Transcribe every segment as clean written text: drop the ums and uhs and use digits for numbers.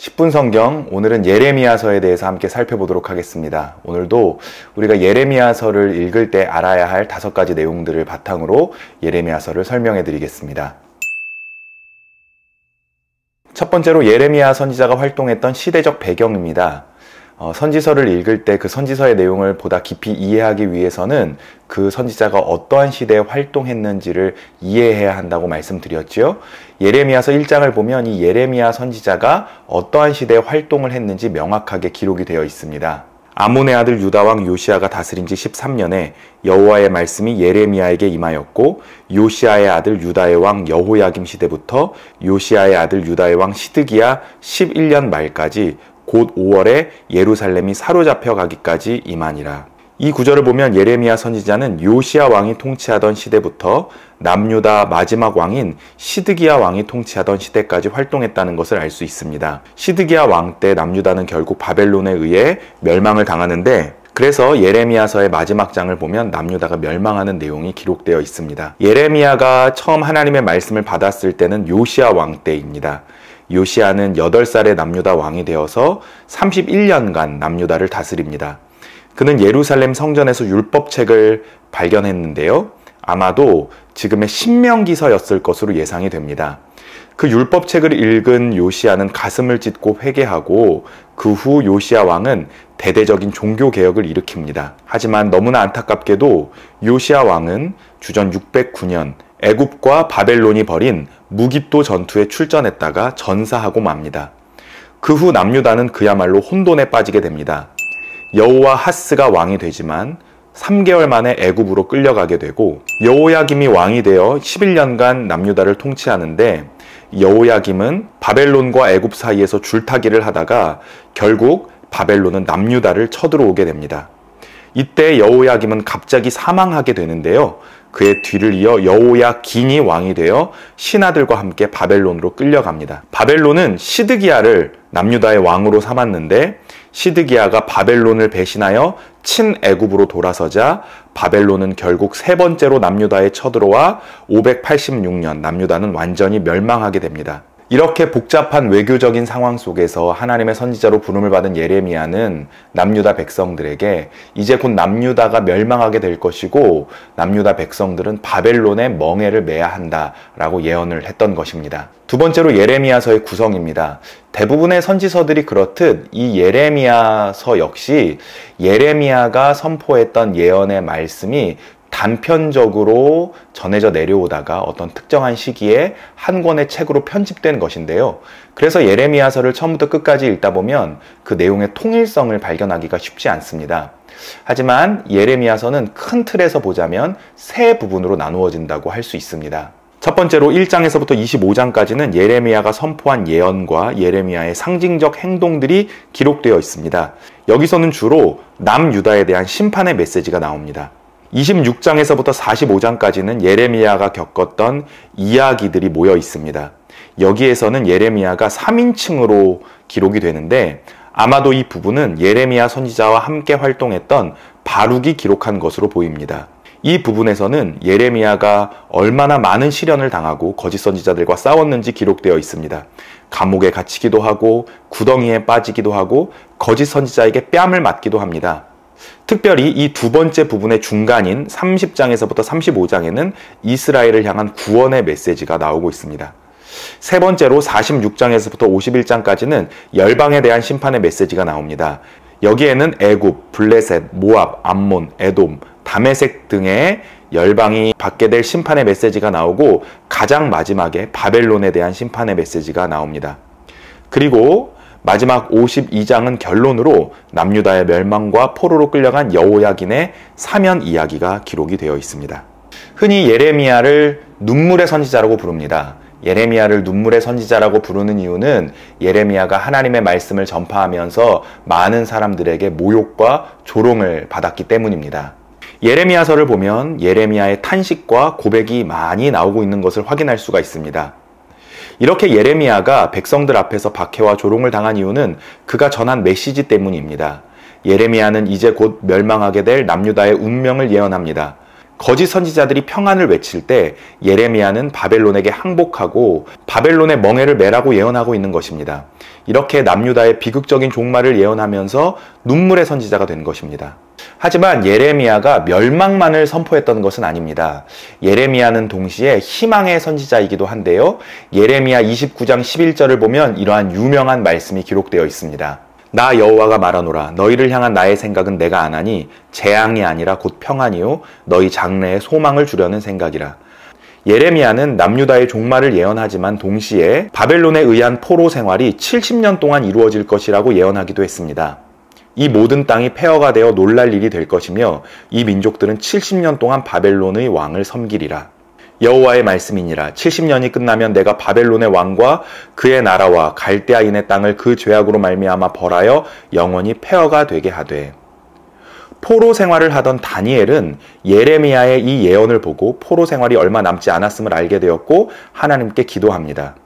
10분 성경, 오늘은 예레미야서에 대해서 함께 살펴보도록 하겠습니다. 오늘도 우리가 예레미야서를 읽을 때 알아야 할 5가지 내용들을 바탕으로 예레미야서를 설명해 드리겠습니다. 첫 번째로 예레미야 선지자가 활동했던 시대적 배경입니다. 선지서를 읽을 때 그 선지서의 내용을 보다 깊이 이해하기 위해서는 그 선지자가 어떠한 시대에 활동했는지를 이해해야 한다고 말씀드렸지요. 예레미야서 1장을 보면 이 예레미야 선지자가 어떠한 시대에 활동을 했는지 명확하게 기록이 되어 있습니다. 아몬의 아들 유다 왕 요시야가 다스린 지 13년에 여호와의 말씀이 예레미야에게 임하였고, 요시야의 아들 유다의 왕 여호야김 시대부터 요시야의 아들 유다의 왕 시드기야 11년 말까지 곧 5월에 예루살렘이 사로잡혀 가기까지 임하니라. 이 구절을 보면 예레미야 선지자는 요시야 왕이 통치하던 시대부터 남유다 마지막 왕인 시드기야 왕이 통치하던 시대까지 활동했다는 것을 알 수 있습니다. 시드기야 왕 때 남유다는 결국 바벨론에 의해 멸망을 당하는데, 그래서 예레미야서의 마지막 장을 보면 남유다가 멸망하는 내용이 기록되어 있습니다. 예레미야가 처음 하나님의 말씀을 받았을 때는 요시야 왕 때입니다. 요시야는 8살의 남유다 왕이 되어서 31년간 남유다를 다스립니다. 그는 예루살렘 성전에서 율법책을 발견했는데요. 아마도 지금의 신명기서였을 것으로 예상이 됩니다. 그 율법책을 읽은 요시야는 가슴을 찢고 회개하고 그 후 요시야 왕은 대대적인 종교개혁을 일으킵니다. 하지만 너무나 안타깝게도 요시야 왕은 주전 609년 애굽과 바벨론이 벌인 무깃도 전투에 출전했다가 전사하고 맙니다. 그 후 남유다는 그야말로 혼돈에 빠지게 됩니다. 여호와 하스가 왕이 되지만 3개월 만에 애굽으로 끌려가게 되고, 여호야김이 왕이 되어 11년간 남유다를 통치하는데, 여호야김은 바벨론과 애굽 사이에서 줄타기를 하다가 결국 바벨론은 남유다를 쳐들어오게 됩니다. 이때 여호야김은 갑자기 사망하게 되는데요. 그의 뒤를 이어 여호야긴이 왕이 되어 신하들과 함께 바벨론으로 끌려갑니다. 바벨론은 시드기야를 남유다의 왕으로 삼았는데, 시드기야가 바벨론을 배신하여 친애굽으로 돌아서자 바벨론은 결국 3번째로 남유다에 쳐들어와 586년 남유다는 완전히 멸망하게 됩니다. 이렇게 복잡한 외교적인 상황 속에서 하나님의 선지자로 부름을 받은 예레미야는 남유다 백성들에게 이제 곧 남유다가 멸망하게 될 것이고 남유다 백성들은 바벨론의 멍에를 매야 한다라고 예언을 했던 것입니다. 두 번째로 예레미야서의 구성입니다. 대부분의 선지서들이 그렇듯 이 예레미야서 역시 예레미야가 선포했던 예언의 말씀이 단편적으로 전해져 내려오다가 어떤 특정한 시기에 한 권의 책으로 편집된 것인데요. 그래서 예레미야서를 처음부터 끝까지 읽다 보면 그 내용의 통일성을 발견하기가 쉽지 않습니다. 하지만 예레미야서는 큰 틀에서 보자면 3부분으로 나누어진다고 할 수 있습니다. 첫 번째로 1장에서부터 25장까지는 예레미야가 선포한 예언과 예레미야의 상징적 행동들이 기록되어 있습니다. 여기서는 주로 남유다에 대한 심판의 메시지가 나옵니다. 26장에서부터 45장까지는 예레미야가 겪었던 이야기들이 모여 있습니다. 여기에서는 예레미야가 3인칭으로 기록이 되는데, 아마도 이 부분은 예레미야 선지자와 함께 활동했던 바룩이 기록한 것으로 보입니다. 이 부분에서는 예레미야가 얼마나 많은 시련을 당하고 거짓 선지자들과 싸웠는지 기록되어 있습니다. 감옥에 갇히기도 하고 구덩이에 빠지기도 하고 거짓 선지자에게 뺨을 맞기도 합니다. 특별히 이 두 번째 부분의 중간인 30장에서부터 35장에는 이스라엘을 향한 구원의 메시지가 나오고 있습니다. 세 번째로 46장에서부터 51장까지는 열방에 대한 심판의 메시지가 나옵니다. 여기에는 애굽, 블레셋, 모압, 암몬, 에돔, 다메섹 등의 열방이 받게 될 심판의 메시지가 나오고, 가장 마지막에 바벨론에 대한 심판의 메시지가 나옵니다. 그리고 마지막 52장은 결론으로 남유다의 멸망과 포로로 끌려간 여호야긴의 사면 이야기가 기록이 되어 있습니다. 흔히 예레미야를 눈물의 선지자라고 부릅니다. 예레미야를 눈물의 선지자라고 부르는 이유는 예레미야가 하나님의 말씀을 전파하면서 많은 사람들에게 모욕과 조롱을 받았기 때문입니다. 예레미야서를 보면 예레미야의 탄식과 고백이 많이 나오고 있는 것을 확인할 수가 있습니다. 이렇게 예레미야가 백성들 앞에서 박해와 조롱을 당한 이유는 그가 전한 메시지 때문입니다. 예레미야는 이제 곧 멸망하게 될 남유다의 운명을 예언합니다. 거짓 선지자들이 평안을 외칠 때 예레미야는 바벨론에게 항복하고 바벨론의 멍에를 매라고 예언하고 있는 것입니다. 이렇게 남유다의 비극적인 종말을 예언하면서 눈물의 선지자가 된 것입니다. 하지만 예레미야가 멸망만을 선포했던 것은 아닙니다. 예레미야는 동시에 희망의 선지자이기도 한데요. 예레미야 29장 11절을 보면 이러한 유명한 말씀이 기록되어 있습니다. 나 여호와가 말하노라. 너희를 향한 나의 생각은 내가 아나니 재앙이 아니라 곧 평안이요 너희 장래에 소망을 주려는 생각이라. 예레미야는 남유다의 종말을 예언하지만 동시에 바벨론에 의한 포로 생활이 70년 동안 이루어질 것이라고 예언하기도 했습니다. 이 모든 땅이 폐허가 되어 놀랄 일이 될 것이며 이 민족들은 70년 동안 바벨론의 왕을 섬기리라. 여호와의 말씀이니라. 70년이 끝나면 내가 바벨론의 왕과 그의 나라와 갈대아인의 땅을 그 죄악으로 말미암아 벌하여 영원히 폐허가 되게 하되. 포로 생활을 하던 다니엘은 예레미야의 이 예언을 보고 포로 생활이 얼마 남지 않았음을 알게 되었고 하나님께 기도합니다.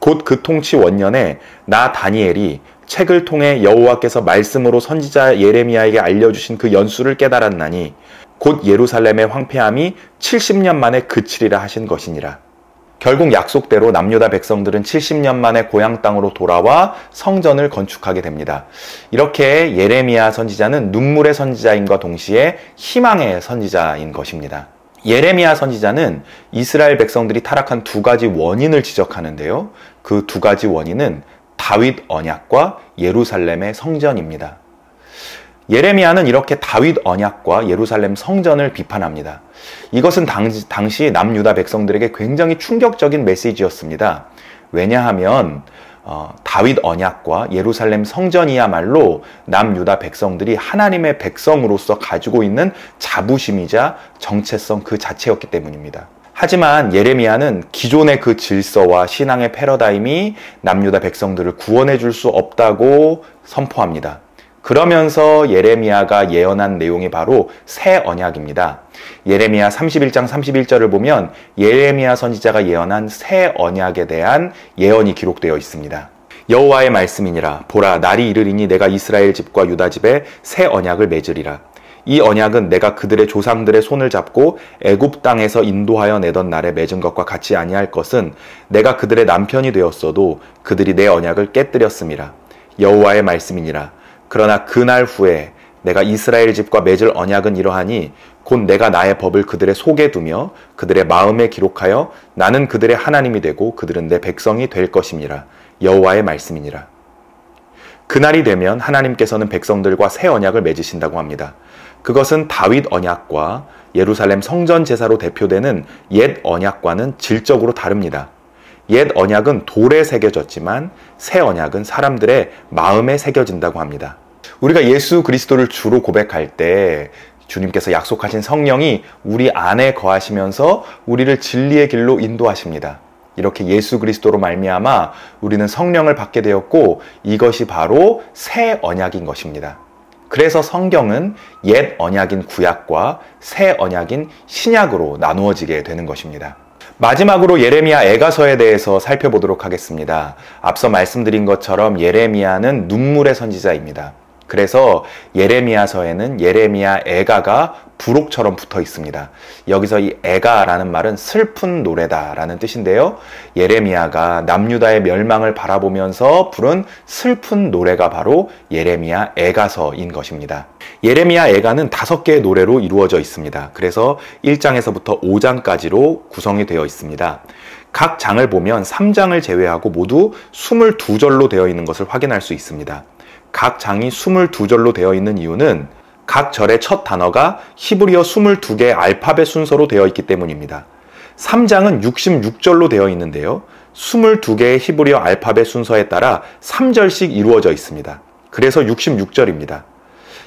곧 그 통치 원년에 나 다니엘이 책을 통해 여호와께서 말씀으로 선지자 예레미야에게 알려주신 그 연수를 깨달았나니 곧 예루살렘의 황폐함이 70년 만에 그치리라 하신 것이니라. 결국 약속대로 남유다 백성들은 70년 만에 고향 땅으로 돌아와 성전을 건축하게 됩니다. 이렇게 예레미야 선지자는 눈물의 선지자임과 동시에 희망의 선지자인 것입니다. 예레미야 선지자는 이스라엘 백성들이 타락한 두 가지 원인을 지적하는데요. 그 두 가지 원인은 다윗 언약과 예루살렘의 성전입니다. 예레미야는 이렇게 다윗 언약과 예루살렘 성전을 비판합니다. 이것은 당시 남유다 백성들에게 굉장히 충격적인 메시지였습니다. 왜냐하면 다윗 언약과 예루살렘 성전이야말로 남유다 백성들이 하나님의 백성으로서 가지고 있는 자부심이자 정체성 그 자체였기 때문입니다. 하지만 예레미야는 기존의 그 질서와 신앙의 패러다임이 남유다 백성들을 구원해 줄 수 없다고 선포합니다. 그러면서 예레미야가 예언한 내용이 바로 새 언약입니다. 예레미야 31장 31절을 보면 예레미야 선지자가 예언한 새 언약에 대한 예언이 기록되어 있습니다. 여호와의 말씀이니라. 보라, 날이 이르리니 내가 이스라엘 집과 유다 집에 새 언약을 맺으리라. 이 언약은 내가 그들의 조상들의 손을 잡고 애굽 땅에서 인도하여 내던 날에 맺은 것과 같이 아니할 것은 내가 그들의 남편이 되었어도 그들이 내 언약을 깨뜨렸음이라. 여호와의 말씀이니라. 그러나 그날 후에 내가 이스라엘 집과 맺을 언약은 이러하니 곧 내가 나의 법을 그들의 속에 두며 그들의 마음에 기록하여 나는 그들의 하나님이 되고 그들은 내 백성이 될 것임이라. 여호와의 말씀이니라. 그날이 되면 하나님께서는 백성들과 새 언약을 맺으신다고 합니다. 그것은 다윗 언약과 예루살렘 성전 제사로 대표되는 옛 언약과는 질적으로 다릅니다. 옛 언약은 돌에 새겨졌지만 새 언약은 사람들의 마음에 새겨진다고 합니다. 우리가 예수 그리스도를 주로 고백할 때 주님께서 약속하신 성령이 우리 안에 거하시면서 우리를 진리의 길로 인도하십니다. 이렇게 예수 그리스도로 말미암아 우리는 성령을 받게 되었고 이것이 바로 새 언약인 것입니다. 그래서 성경은 옛 언약인 구약과 새 언약인 신약으로 나누어지게 되는 것입니다. 마지막으로 예레미야 애가서에 대해서 살펴보도록 하겠습니다. 앞서 말씀드린 것처럼 예레미야는 눈물의 선지자입니다. 그래서 예레미야서에는 예레미야 애가가 부록처럼 붙어 있습니다. 여기서 이 애가라는 말은 슬픈 노래다라는 뜻인데요. 예레미야가 남유다의 멸망을 바라보면서 부른 슬픈 노래가 바로 예레미야 애가서인 것입니다. 예레미야 애가는 5개의 노래로 이루어져 있습니다. 그래서 1장에서부터 5장까지로 구성이 되어 있습니다. 각 장을 보면 3장을 제외하고 모두 22절로 되어 있는 것을 확인할 수 있습니다. 각 장이 22절로 되어 있는 이유는 각 절의 첫 단어가 히브리어 22개의 알파벳 순서로 되어 있기 때문입니다. 3장은 66절로 되어 있는데요. 22개의 히브리어 알파벳 순서에 따라 3절씩 이루어져 있습니다. 그래서 66절입니다.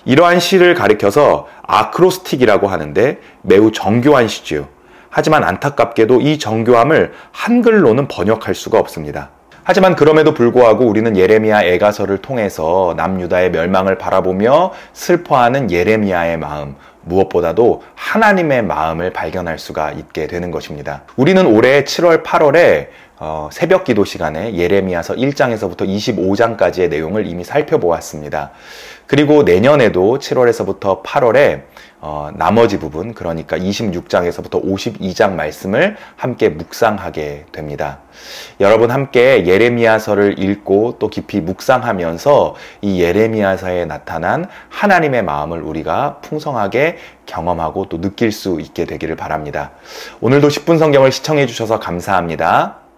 이러한 시를 가리켜서 아크로스틱이라고 하는데 매우 정교한 시죠. 하지만 안타깝게도 이 정교함을 한글로는 번역할 수가 없습니다. 하지만 그럼에도 불구하고 우리는 예레미야 애가서를 통해서 남유다의 멸망을 바라보며 슬퍼하는 예레미야의 마음, 무엇보다도 하나님의 마음을 발견할 수가 있게 되는 것입니다. 우리는 올해 7월, 8월에 새벽 기도 시간에 예레미야서 1장에서부터 25장까지의 내용을 이미 살펴보았습니다. 그리고 내년에도 7월에서부터 8월에 나머지 부분, 그러니까 26장에서부터 52장 말씀을 함께 묵상하게 됩니다. 여러분 함께 예레미야서를 읽고 또 깊이 묵상하면서 이 예레미야서에 나타난 하나님의 마음을 우리가 풍성하게 경험하고 또 느낄 수 있게 되기를 바랍니다. 오늘도 10분 성경을 시청해 주셔서 감사합니다.